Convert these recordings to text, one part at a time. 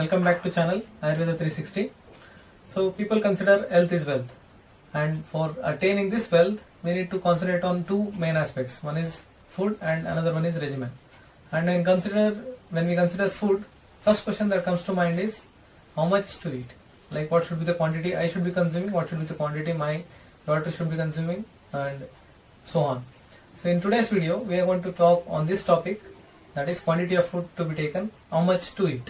Welcome back to channel Ayurveda 360. So people consider health is wealth, and for attaining this wealth we need to concentrate on two main aspects. One is food and another one is regimen. And when we consider food, first question that comes to mind is how much to eat. Like what should be the quantity I should be consuming, what should be the quantity my daughter should be consuming, and so on. So in today's video we are going to talk on this topic, that is quantity of food to be taken, how much to eat.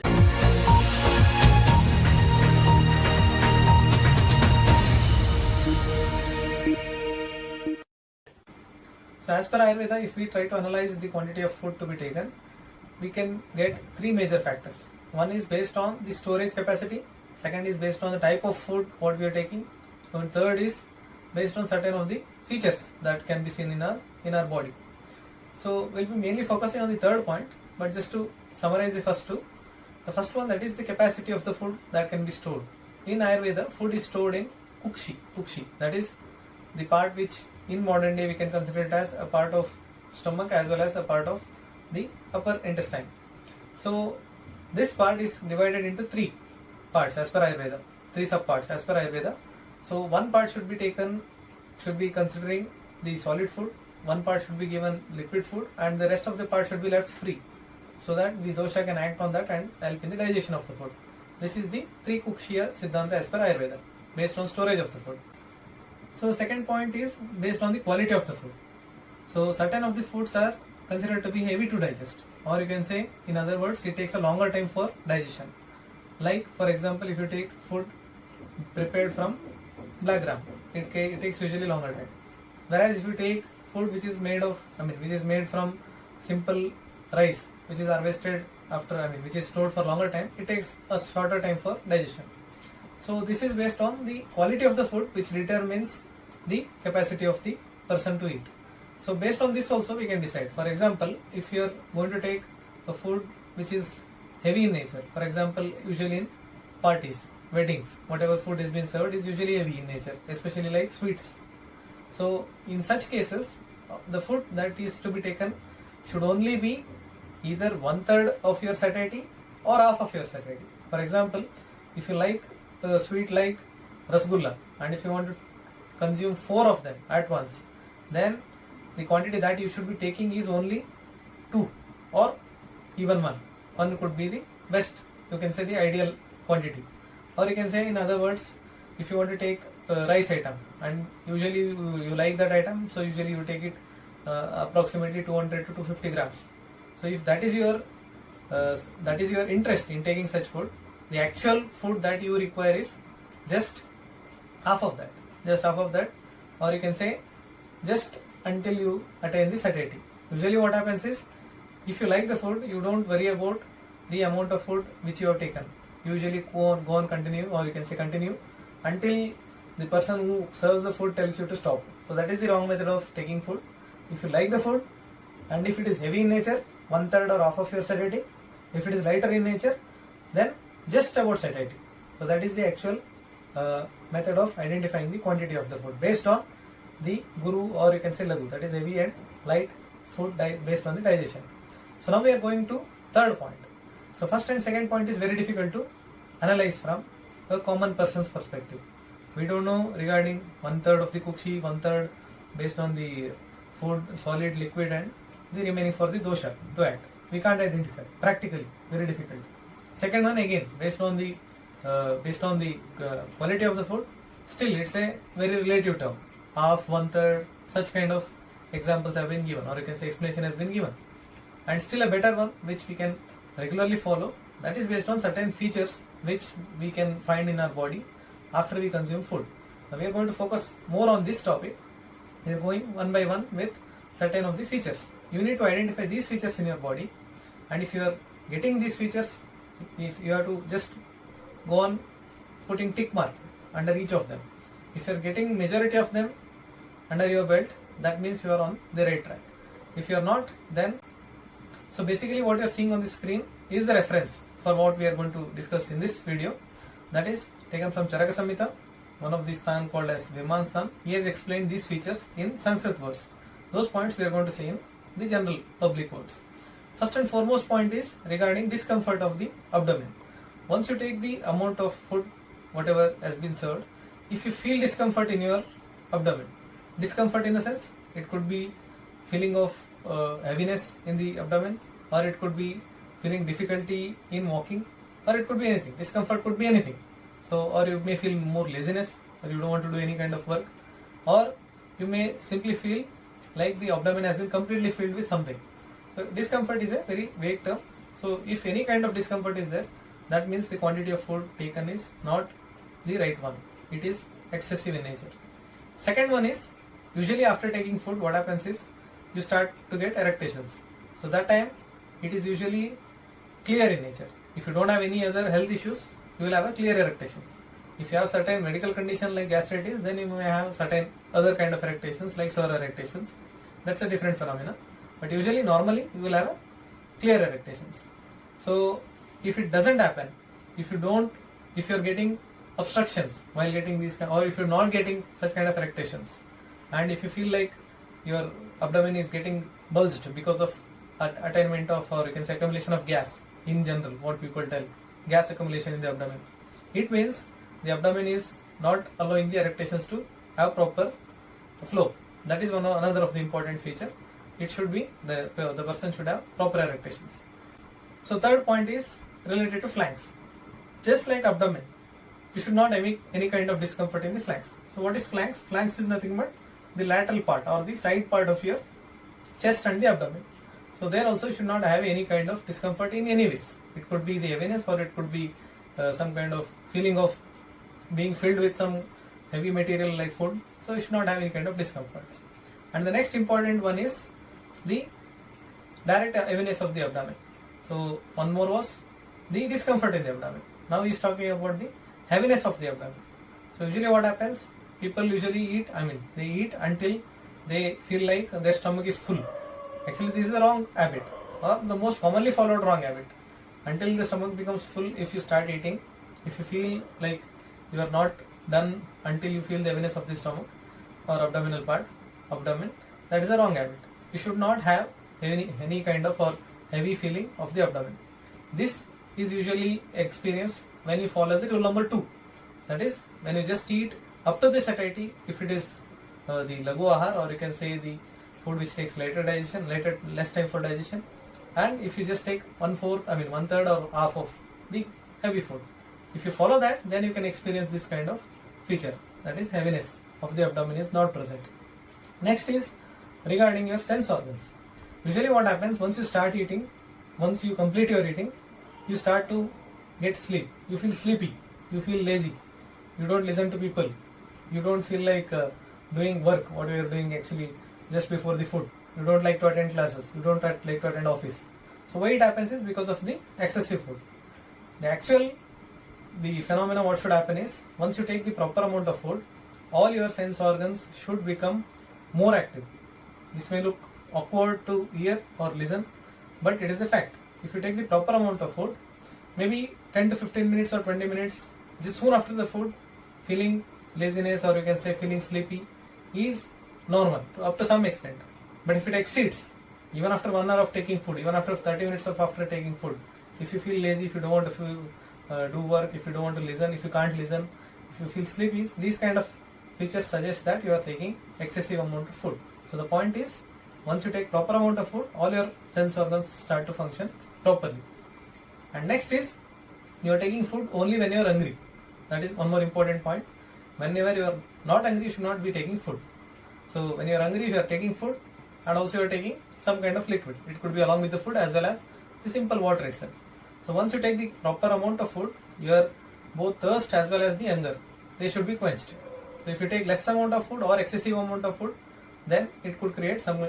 So as per Ayurveda, if we try to analyze the quantity of food to be taken, we can get three major factors. One is based on the storage capacity, second is based on the type of food what we are taking, and third is based on certain of the features that can be seen in our body. So we'll be mainly focusing on the third point, but just to summarize the first two. The first one, that is the capacity of the food that can be stored. In Ayurveda, food is stored in kukshi, that is the part which in modern day we can consider it as a part of stomach as well as a part of the upper intestine. So this part is divided into three parts as per Ayurveda, three subparts as per Ayurveda. So one part should be considering the solid food, one part should be given liquid food, and the rest of the part should be left free, so that the dosha can act on that and help in the digestion of the food. This is the Trikukshiya Siddhanta as per Ayurveda, based on storage of the food. So second point is based on the quality of the food. So certain of the foods are considered to be heavy to digest, or you can say, in other words, it takes a longer time for digestion. Like for example, if you take food prepared from black gram, it takes usually longer time. Whereas if you take food which is made from simple rice, which is harvested which is stored for longer time, it takes a shorter time for digestion. So this is based on the quality of the food, which determines the capacity of the person to eat. So based on this also we can decide. For example, if you are going to take a food which is heavy in nature, for example, usually in parties, weddings, whatever food is being served is usually heavy in nature, especially like sweets. So in such cases, the food that is to be taken should only be either 1/3 of your satiety or half of your satiety. For example, if you like a sweet like rasgulla, and if you want to consume 4 of them at once, then the quantity that you should be taking is only 2 or even 1. 1 could be the best, you can say the ideal quantity. Or you can say, in other words, if you want to take a rice item and usually you like that item, so usually you take it approximately 200 to 250 grams. So if that is your interest in taking such food, the actual food that you require is just half of that, or you can say just until you attain the satiety. Usually what happens is, if you like the food, you don't worry about the amount of food which you have taken. Usually go on continue, or you can say continue until the person who serves the food tells you to stop. So that is the wrong method of taking food. If you like the food, and if it is heavy in nature, 1/3 or half of your satiety. If it is lighter in nature, then just about satiety. So that is the actual method of identifying the quantity of the food, based on the guru, or you can say lagu, that is heavy and light food based on the digestion. So now we are going to third point. So first and second point is very difficult to analyze from a common person's perspective. We don't know regarding 1/3 of the kukshi, 1/3 based on the food, solid, liquid, and the remaining for the dosha to act. We can't identify practically, very difficult. Second one, again based on the quality of the food, still it's a very relative term. Half, 1/3, such kind of examples have been given, or you can say explanation has been given. And still a better one which we can regularly follow, that is based on certain features which we can find in our body after we consume food. Now we are going to focus more on this topic. We are going one by one with certain of the features. You need to identify these features in your body, and if you are getting these features, if you have to just go on putting tick mark under each of them. If you are getting majority of them under your belt, that means you are on the right track. If you are not, then so basically what you are seeing on the screen is the reference for what we are going to discuss in this video. That is taken from Charaka Samhita, one of the sthan called as Viman Sthan. He has explained these features in Sanskrit words. Those points we are going to see in the general public words. First and foremost point is regarding discomfort of the abdomen. once you take the amount of food, whatever has been served, if you feel discomfort in your abdomen, discomfort in the sense, it could be feeling of heaviness in the abdomen, or it could be feeling difficulty in walking, or it could be anything. Discomfort could be anything. So, or you may feel more laziness, or you don't want to do any kind of work, or you may simply feel like the abdomen has been completely filled with something. So, discomfort is a very vague term. So, if any kind of discomfort is there, that means the quantity of food taken is not the right one. It is excessive in nature. Second one is, usually after taking food, what happens is you start to get erections. So that time it is usually clear in nature. If you don't have any other health issues, you will have a clear erections. If you have certain medical condition like gastritis, then you may have certain other kind of erections like sour erections. That's a different phenomena. But usually, normally, you will have a clear erections. So if it doesn't happen, if you're getting obstructions while getting these, or if you're not getting such kind of erections, and if you feel like your abdomen is getting bulged because of attainment of, or you can say accumulation of gas in general, what people tell, gas accumulation in the abdomen, it means the abdomen is not allowing the erections to have proper flow. That is another of the important feature. It should be, the person should have proper erections. So third point is related to flanks. Just like abdomen, you should not have any kind of discomfort in the flanks. So what is flanks? Flanks is nothing but the lateral part or the side part of your chest and the abdomen. So there also you should not have any kind of discomfort in any ways. It could be the heaviness, or it could be some kind of feeling of being filled with some heavy material like food. So you should not have any kind of discomfort. And the next important one is the direct heaviness of the abdomen. So one more was the discomfort in the abdomen. Now he is talking about the heaviness of the abdomen. So usually what happens, people usually eat, they eat until they feel like their stomach is full. Actually this is the wrong habit, or the most commonly followed wrong habit. Until the stomach becomes full, if you start eating, if you feel like you are not done until you feel the heaviness of the stomach or abdominal part, abdomen, that is a wrong habit. You should not have any kind of or heavy feeling of the abdomen. This is usually experienced when you follow the rule number 2. That is, when you just eat up to the satiety, if it is the lagu ahar, or you can say the food which takes less time for digestion, and if you just take 1/3 or half of the heavy food. If you follow that, then you can experience this kind of feature, that is heaviness of the abdomen is not present. Next is regarding your sense organs. Usually what happens, once you start eating, once you complete your eating, you start to get sleep. You feel sleepy, you feel lazy, you don't listen to people, you don't feel like doing work, what you are doing actually just before the food. You don't like to attend classes, you don't like to attend office. So why it happens is because of the excessive food. The phenomena what should happen is, once you take the proper amount of food, all your sense organs should become more active. This may look awkward to hear or listen, but it is a fact. If you take the proper amount of food, maybe 10 to 15 minutes or 20 minutes, just soon after the food, feeling laziness, or you can say feeling sleepy, is normal up to some extent. But if it exceeds, even after 1 hour of taking food, even after 30 minutes of after taking food, if you feel lazy, if you don't want to do work, if you don't want to listen, if you can't listen, if you feel sleepy, these kind of features suggest that you are taking excessive amount of food. So the point is, once you take proper amount of food, all your sense organs start to function properly. And next is, you are taking food only when you are hungry. That is one more important point. Whenever you are not hungry, you should not be taking food. So when you are hungry, you are taking food, and also you are taking some kind of liquid. It could be along with the food as well as the simple water itself. So once you take the proper amount of food, your both thirst as well as the hunger, they should be quenched. So if you take less amount of food or excessive amount of food, then it could create some.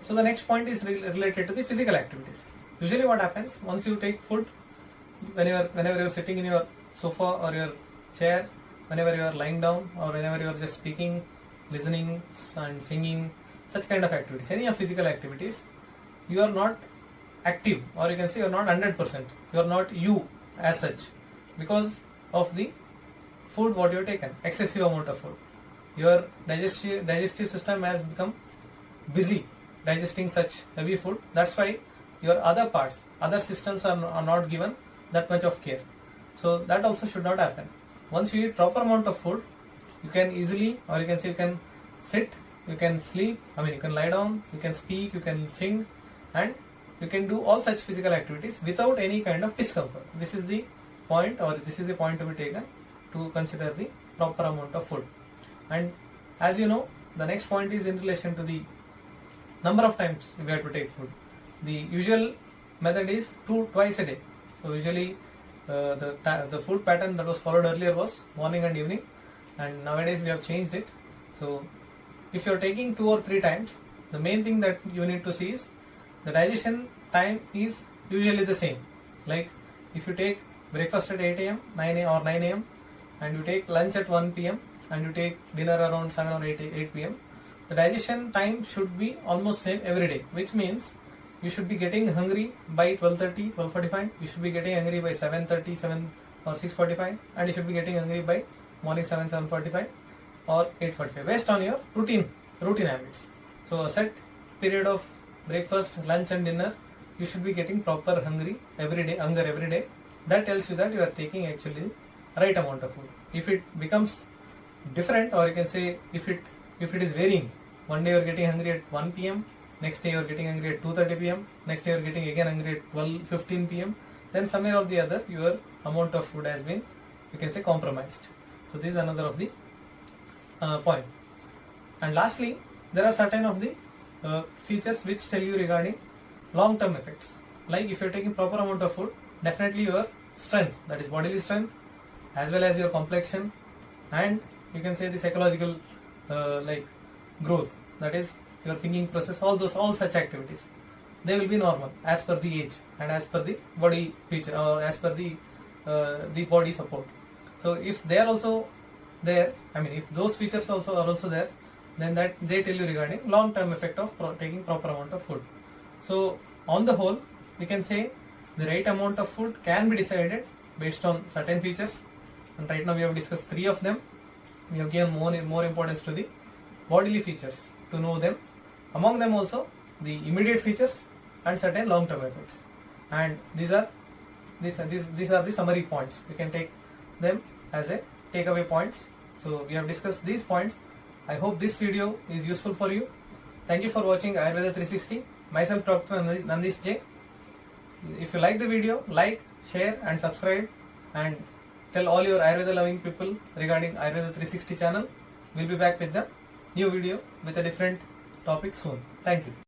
So the next point is related to the physical activities. Usually what happens, once you take food, whenever you are sitting in your sofa or your chair, whenever you are lying down, or whenever you are just speaking, listening and singing, such kind of activities, any of physical activities, you are not active, or you can say you are not 100%. You are not you as such, because of the food what you have taken, excessive amount of food. Your digestive system has become busy digesting such heavy food. That's why your other parts, other systems are not given that much of care. So that also should not happen. Once you eat proper amount of food, you can easily, or you can say you can sit, you can sleep, you can lie down, you can speak, you can sing, and you can do all such physical activities without any kind of discomfort. This is the point, or this is the point to be taken to consider the proper amount of food. And as you know, the next point is in relation to the number of times you have to take food. The usual method is twice a day. So usually the food pattern that was followed earlier was morning and evening, and nowadays we have changed it. So if you are taking 2 or 3 times, the main thing that you need to see is the digestion time is usually the same. Like if you take breakfast at 8 a.m., 9 a.m. or 9 a.m. and you take lunch at 1 p.m. and you take dinner around 7 or 8 p.m., the digestion time should be almost same every day, which means you should be getting hungry by 12:30, 12:45. You should be getting hungry by 7:30, 7 or 6:45, and you should be getting hungry by morning 7, 7:45 or 8:45, based on your routine habits. So a set period of breakfast, lunch, and dinner, you should be getting proper hunger every day. That tells you that you are taking actually the right amount of food. If it becomes different, or you can say if it is varying, one day you are getting hungry at 1 p.m., next day you are getting hungry at 2:30 p.m., next day you are getting again hungry at 12:15 p.m., then somewhere or the other your amount of food has been, you can say, compromised. So this is another of the point. And lastly, there are certain of the features which tell you regarding long-term effects. Like if you are taking proper amount of food, definitely your strength, that is bodily strength, as well as your complexion, and you can say the psychological like growth, that is your thinking process, all such activities, they will be normal as per the age and as per the body feature, as per the body support. So if they are also there, if those features also are also there, then that they tell you regarding long-term effect of taking proper amount of food. So on the whole, we can say the right amount of food can be decided based on certain features, and right now we have discussed 3 of them. We have given more importance to the bodily features to know them. Among them also the immediate features and certain long-term effects. And these are the summary points. You can take them as a takeaway points. So we have discussed these points. I hope this video is useful for you. Thank you for watching Ayurveda 360. Myself, Dr. Nandish J. If you like the video, like, share and subscribe, and tell all your Ayurveda loving people regarding Ayurveda 360 channel. We'll be back with the new video with a different topic soon. Thank you.